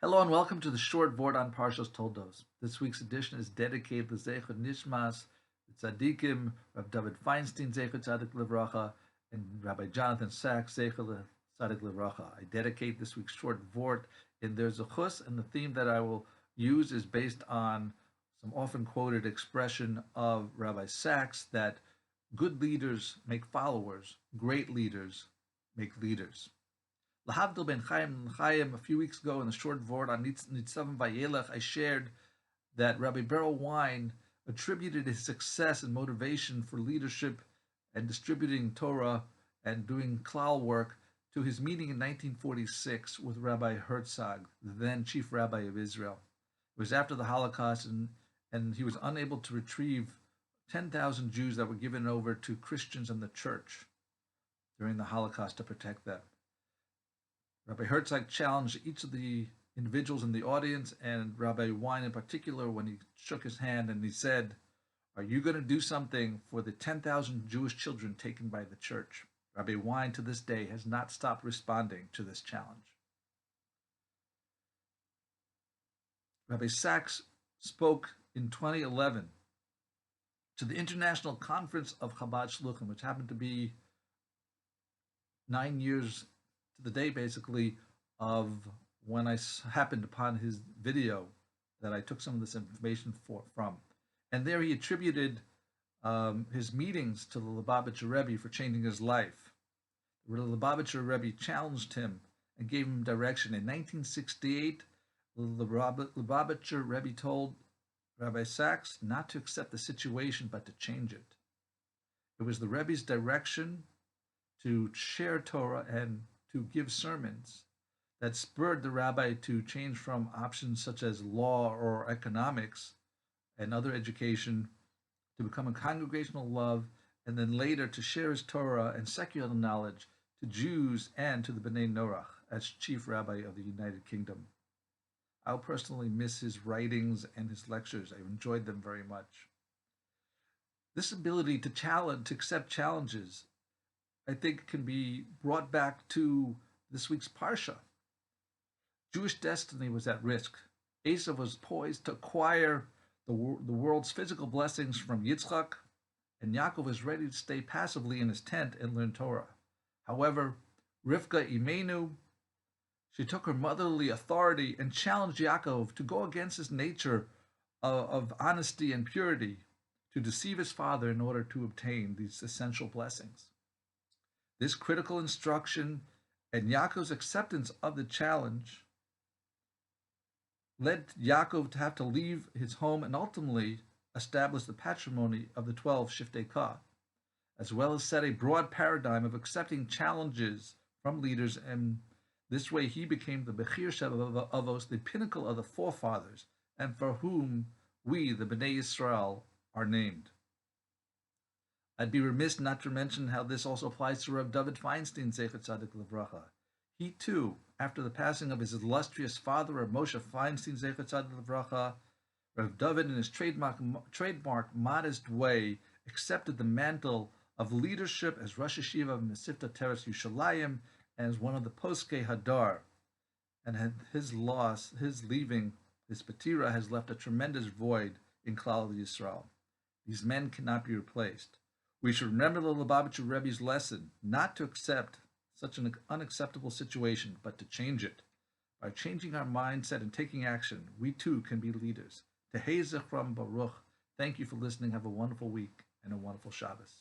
Hello and welcome to the short Vort on Parshas Toldos. This week's edition is dedicated to Zeichut Nishmas, the Tzaddikim, Rabbi David Feinstein, Zeichut Tzadik Livracha, and Rabbi Jonathan Sachs, Zeichut Tzadik Livracha. I dedicate this week's short Vort in their Zechus, and the theme that I will use is based on some often quoted expression of Rabbi Sachs that good leaders make followers, great leaders make leaders. Lahavdil ben Chaim and Chaim, a few weeks ago in the short Vort on Nitzavam Vayelech, I shared that Rabbi Beryl Wein attributed his success and motivation for leadership and distributing Torah and doing klal work to his meeting in 1946 with Rabbi Herzog, the then chief rabbi of Israel. It was after the Holocaust, and he was unable to retrieve 10,000 Jews that were given over to Christians and the church during the Holocaust to protect them. Rabbi Herzog challenged each of the individuals in the audience, and Rabbi Wein in particular, when he shook his hand and he said, "Are you going to do something for the 10,000 Jewish children taken by the church?" Rabbi Wein to this day has not stopped responding to this challenge. Rabbi Sachs spoke in 2011 to the International Conference of Chabad Shluchim, which happened to be 9 years to the day, basically, of when I happened upon his video that I took some of this information from. And there he attributed his meetings to the Lubavitcher Rebbe for changing his life. The Lubavitcher Rebbe challenged him and gave him direction. In 1968, the Lubavitcher Rebbe told Rabbi Sachs not to accept the situation, but to change it. It was the Rebbe's direction to share Torah and to give sermons that spurred the rabbi to change from options such as law or economics and other education to become a congregational love, and then later to share his Torah and secular knowledge to Jews and to the Bnei Norach as chief rabbi of the United Kingdom. I'll personally miss his writings and his lectures. I enjoyed them very much. This ability to accept challenges, I think, can be brought back to this week's Parsha. Jewish destiny was at risk. Esav was poised to acquire the world's physical blessings from Yitzchak, and Yaakov was ready to stay passively in his tent and learn Torah. However, Rivka Imenu, she took her motherly authority and challenged Yaakov to go against his nature of honesty and purity, to deceive his father in order to obtain these essential blessings. This critical instruction and Yaakov's acceptance of the challenge led Yaakov to have to leave his home and ultimately establish the patrimony of the 12 Shiftei Ka, as well as set a broad paradigm of accepting challenges from leaders, and this way he became the Bechir Sheva Avos, the pinnacle of the forefathers, and for whom we, the Bnei Yisrael, are named. I'd be remiss not to mention how this also applies to Rabbi David Feinstein, Zeichut Tzadik Livracha. He too, after the passing of his illustrious father, Rabbi Moshe Feinstein, Zeichut Tzadik Livracha, Rabbi David, in his trademark modest way, accepted the mantle of leadership as Rosh Yeshiva of Mesivta Teres Yushalayim and as one of the Poskei Hadar. And his loss, his leaving, his patira, has left a tremendous void in Klal Yisrael. These men cannot be replaced. We should remember the Lubavitcher Rebbe's lesson, not to accept such an unacceptable situation, but to change it. By changing our mindset and taking action, we too can be leaders. Tehei Zechram Baruch. Thank you for listening. Have a wonderful week and a wonderful Shabbos.